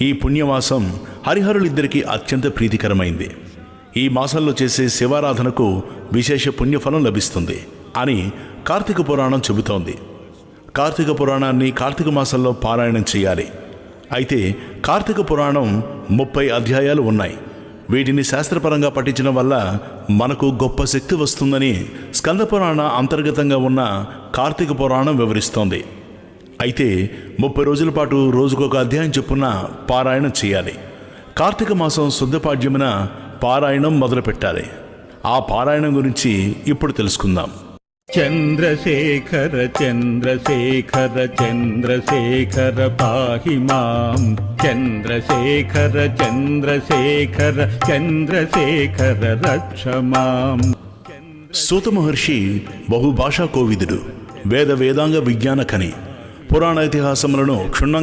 ఈ పుణ్యమాసం హరిహరులిద్దరికీ అత్యంత ప్రీతికరమైంది. ఈ మాసంలో చేసే శివారాధనకు విశేష పుణ్యఫలం లభిస్తుంది అని కార్తీక పురాణం చెబుతోంది. కార్తీక పురాణాన్ని కార్తీక మాసంలో పారాయణం చేయాలి. అయితే కార్తీక పురాణం 30 అధ్యాయాలు ఉన్నాయి. వీటిని శాస్త్రపరంగా పఠించడం వల్ల మనకు గొప్ప శక్తి వస్తుందని స్కంద పురాణ అంతర్గతంగా ఉన్న కార్తీక పురాణం వివరిస్తోంది. అయితే 30 రోజుల పాటు రోజుకొక అధ్యాయం చొప్పున పారాయణం చేయాలి. కార్తీక మాసం శుద్ధపాడ్యమున పారాయణం మొదలుపెట్టాలి. ఆ పారాయణం గురించి ఇప్పుడు తెలుసుకుందాం. చంద్రశేఖర చంద్రశేఖర చంద్రశేఖర పాహి మాం, చంద్రశేఖర చంద్రశేఖర చంద్రశేఖర రక్ష మాం. సూత మహర్షి బహుభాషా కోవిదుడు, వేదాంగ విజ్ఞాన ఖని. పురాణ ఇతిహాసములను క్షుణ్ణంగా